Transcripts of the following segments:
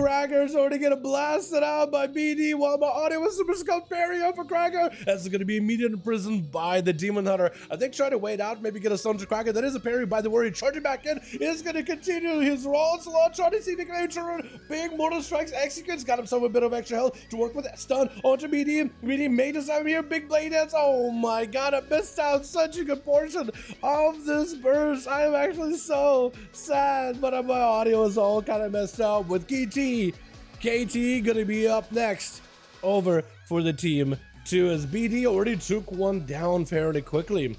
Cracker's already getting blasted out by BD while my audio was super scope parry off a Cracker. That's going to be immediate imprisoned by the Demon Hunter. I think try to wait out, maybe get a stun to Cracker. That is a parry by the Warrior. Charging back in is going to continue his onslaught. Trying to see if he can turn big Mortal Strikes executes. Got himself a bit of extra health to work with. Stun onto BD. BD may just have him here. Big blade dance. Oh my god, I missed out such a good portion of this burst. I am actually so sad, but my audio is all kind of messed up with KT. KT gonna be up next over for the team 2 as BD already took one down fairly quickly.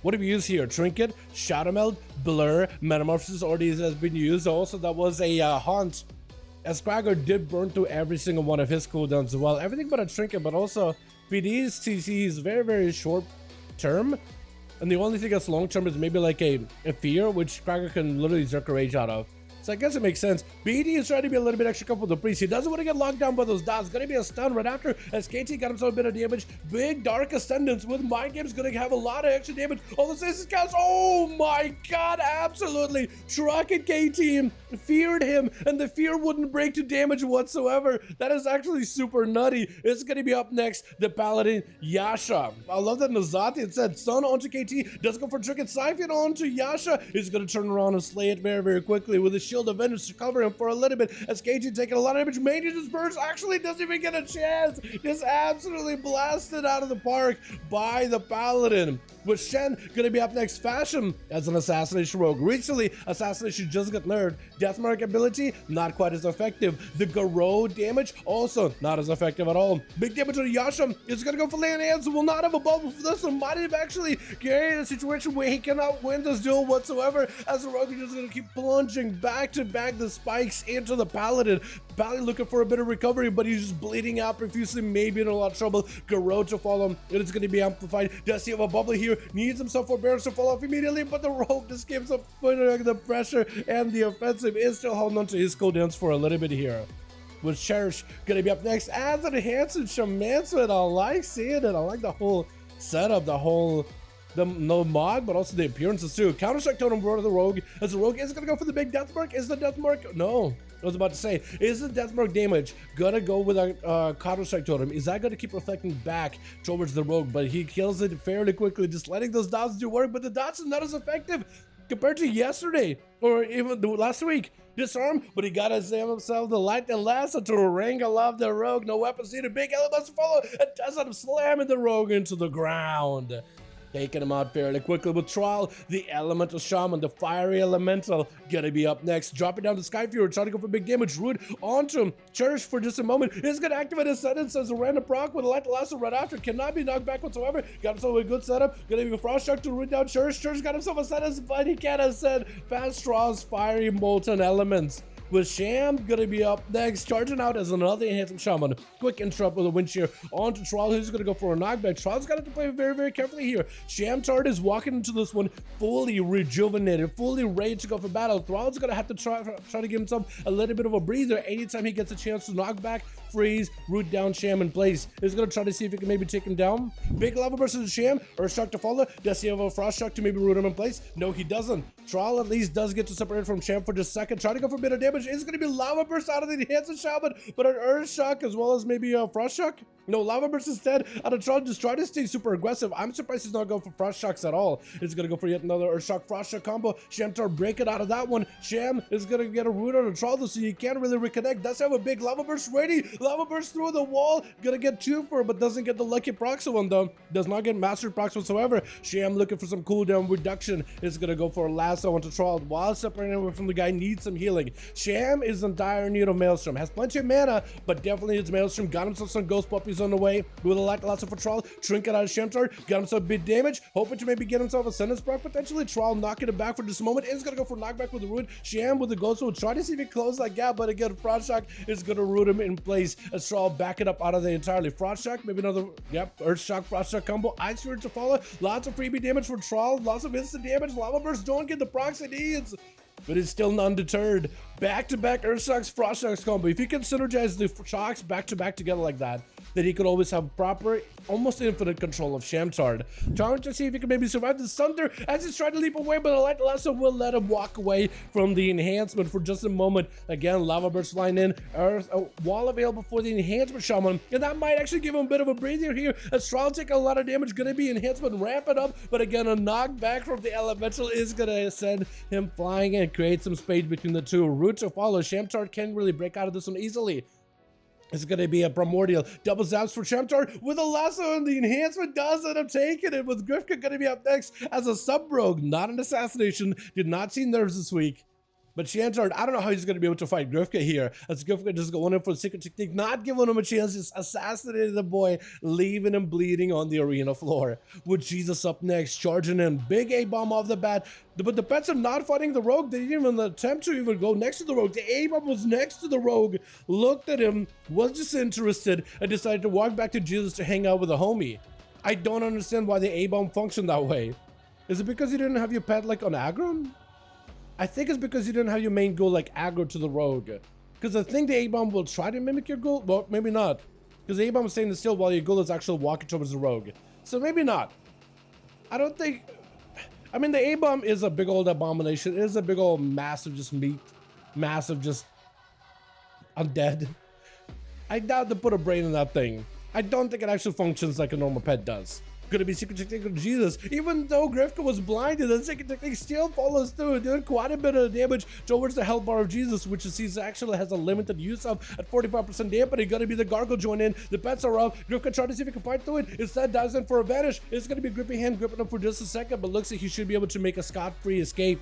What have we used here? Trinket, Shadow Melt, Blur, Metamorphosis already has been used. Also, that was a Haunt, as Cracker did burn through every single one of his cooldowns as well. Everything but a Trinket, but also BD's CC is very, very short term. And the only thing that's long term is maybe like a Fear, which Cracker can literally Zerk a Rage out of. So I guess it makes sense. BD is trying to be a little bit extra careful with the Priest. He doesn't want to get locked down by those dots. Gonna be a stun right after as KT got himself a bit of damage. Big Dark Ascendance with Mind Games gonna have a lot of extra damage. All the assist counts. Oh my god, absolutely. Trucking KT feared him, and the fear wouldn't break to damage whatsoever. That is actually super nutty. It's gonna be up next, the Paladin Yasha. I love that Nazati, it said stun onto KT, does go for Trinket, Siphon onto Yasha. He's gonna turn around and slay it very, very quickly with his Shield of Vengeance to cover him for a little bit as KT taking a lot of damage. Maintenance burst actually doesn't even get a chance. Just absolutely blasted out of the park by the Paladin. With Shen gonna be up next, Fashion as an Assassination rogue. Recently, Assassination just got nerfed. Deathmark ability, not quite as effective. The Garou damage, also not as effective at all. Big damage on Yasha is gonna go for Land Hands, will not have a bubble for this one. Might have actually created a situation where he cannot win this duel whatsoever, as the rogue is just gonna keep plunging back to back the spikes into the Paladin. Paladin looking for a bit of recovery, but he's just bleeding out profusely, maybe in a lot of trouble. Garou to follow him, and it's gonna be amplified. Does he have a bubble here? Needs himself forbearance to fall off immediately, but the rogue just gives up the pressure, and the offensive is still holding on to his cooldowns for a little bit here. With Cherish gonna be up next as an enhanced Shamancer. I like seeing it. I like the whole setup, no mod, but also the appearances too. Counter-Strike Totem for the rogue, as the rogue is gonna go for the big death mark. Is the death mark? No. I was about to say, is the death mark damage gonna go with a Counter-Strike Totem? Is that gonna keep reflecting back towards the rogue? But he kills it fairly quickly, just letting those dots do work, but the dots is not as effective compared to yesterday, or even last week. Disarm, but he got himself the Light and Lasso to wrangle off the rogue. No weapons needed, big elements to follow, and does end up slamming the rogue into the ground. Taking him out fairly quickly with Trial, the Elemental Shaman, the Fiery Elemental, gonna be up next. Dropping down to Skyfury, trying to go for big damage. Root onto him. Cherish for just a moment. Is gonna activate his sentence as a random proc with a Light Lasso right after. Cannot be knocked back whatsoever. Got himself a good setup. Gonna be a Frost Shock to root down Cherish. Cherish got himself a sentence, but he can't ascend. Fast draws Fiery Molten Elements. With Sham gonna be up next, charging out as another handsome shaman. Quick interrupt with a wind shear onto Trial, who's gonna go for a knockback. Trial's got to play very, very carefully here. Sham Tard is walking into this one fully rejuvenated, fully ready to go for battle. Thrall's gonna have to try to give himself a little bit of a breather anytime he gets a chance to knock back, freeze, root down Sham in place. He's gonna try to see if he can maybe take him down. Big Lava versus Sham, Earth Shock to follow. Does he have a Frost Shock to maybe root him in place? No, he doesn't. Trial at least does get to separate from Sham for just a second. Try to go for a bit of damage. It's going to be Lava Burst out of the Enhanced Shaman, but an Earth Shock as well as maybe a Frost Shock. No, Lava Burst instead. Out of Trial, just try to stay super aggressive. I'm surprised he's not going for Frost Shocks at all. It's going to go for yet another Earth Shock Frost Shock combo. Shamtar break it out of that one. Sham is going to get a root on a Trial, so you can't really reconnect. Does have a big Lava Burst ready. Lava Burst through the wall. Going to get 2 for it, but doesn't get the lucky procs one though. Does not get mastered procs whatsoever. Sham looking for some cooldown reduction. Is going to go for a lasso onto Trial while separating away from the guy. Needs some healing. Sham is in dire need of Maelstrom. Has plenty of mana, but definitely needs Maelstrom. Got himself some Ghost Puppies on the way. With a Light Lasso for Trial. Trinket out of Shamtar. Got himself big damage. Hoping to maybe get himself a sentence proc potentially. Trial knocking it back for just a moment. Is going to go for knockback with the root. Sham with the Ghost will try to see if he closes that gap, but again, Frost Shock is going to root him in place as Trial back it up out of the entirely. Frost Shock, maybe another, Earth Shock, Frost Shock combo. Ice Spirit to follow. Lots of freebie damage for Trial. Lots of instant damage. Lava Burst don't get the procs it needs, but it's still undeterred. Back-to-back Earth Shocks, Frost Shocks combo. If you can synergize the shocks back-to-back together like that, that he could always have proper, almost infinite control of Shamtard. Trying to see if he can maybe survive the Thunder as he's trying to leap away, but the Light Lasso will let him walk away from the enhancement for just a moment. Again, Lava Burst flying in, Earth, a wall available for the enhancement Shaman, and that might actually give him a bit of a breather here, as Strahl take a lot of damage, gonna be enhancement ramp it up, but again, a knockback from the Elemental is gonna send him flying and create some space between the two. Route to follow, Shamtard can't really break out of this one easily. It's going to be a primordial double zaps for Shamtard with a lasso, and the enhancement does end up taking it, with Grifka going to be up next as a sub-rogue, not an assassination. Did not see nerves this week. But Shamtard, I don't know how he's going to be able to fight Grifka here, as Grifka just going in for the secret technique, not giving him a chance, just assassinated the boy, leaving him bleeding on the arena floor. With Jesus up next, charging in, big A-bomb off the bat, but the pets are not fighting the rogue. They didn't even attempt to even go next to the rogue. The A-bomb was next to the rogue, looked at him, was just interested, and decided to walk back to Jesus to hang out with a homie. I don't understand why the A-bomb functioned that way. Is it because you didn't have your pet like on aggro? I think it's because you didn't have your main goal like aggro to the rogue. Because I think the A-bomb will try to mimic your goal. Well, maybe not. Because the A-bomb is staying still while your goal is actually walking towards the rogue. So maybe not. I don't think... I mean, the A-bomb is a big old abomination. It is a big old massive just meat. Massive just... undead. I doubt to put a brain in that thing. I don't think it actually functions like a normal pet does. Gonna be secret technique of Jesus. Even though Grifka was blinded, the secret technique still follows through, doing quite a bit of damage towards the health bar of Jesus, which he actually has a limited use of at 45% dampening. Gonna be the Gargle join in. The pets are up. Grifka trying to see if he can fight through it. Instead, dives in for a vanish. It's gonna be Grippy Hand gripping him for just a second, but looks like he should be able to make a scot-free escape.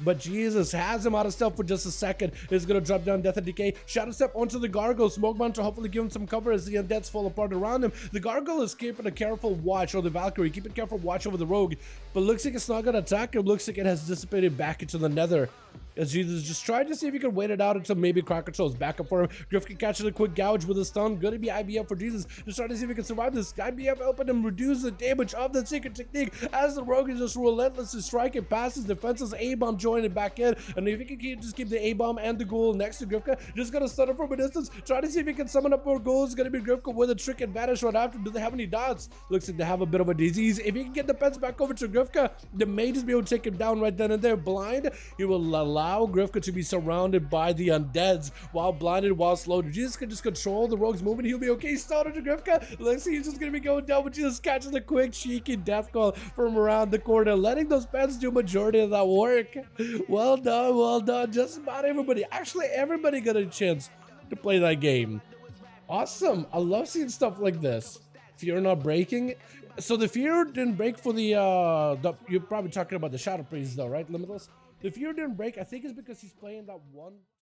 But Jesus has him out of stealth for just a second. Is going to drop down Death and Decay. Shadow Step onto the Gargle. Smokebound to hopefully give him some cover as the undeads fall apart around him. The Gargle is keeping a careful watch, or the Valkyrie keeping a careful watch over the Rogue. But looks like it's not going to attack him. Looks like it has dissipated back into the Nether. As Jesus just tried to see if he could wait it out until maybe Cracker Troll's back up for him. Griff can catch a quick gouge with a stun. Going to be IBF for Jesus. Just trying to see if he can survive this. IBF helping him reduce the damage of the secret technique as the Rogue is just relentlessly striking past his defenses. A-bomb joining back in. And if he can keep the A-bomb and the ghoul next to Grifka, just going to stun him from a distance. Trying to see if he can summon up more ghouls. Going to be Grifka with a trick advantage right after. Do they have any dots? Looks like they have a bit of a disease. If he can get the pets back over to Grifka, the may just be able to take him down right then and there. Blind, he will allow Grifka to be surrounded by the undeads while blinded, while slowed. Jesus can just control the Rogue's movement. He'll be okay. Started to Grifka. Let's see, he's just gonna be going down, but Jesus catches a quick cheeky death call from around the corner, letting those pets do majority of that work. Well done, well done. Just about everybody. Actually, everybody got a chance to play that game. Awesome. I love seeing stuff like this. Fear not breaking. So the fear didn't break for the you're probably talking about the Shadow Priest though, right, Limitless? The fear didn't break, I think it's because he's playing that one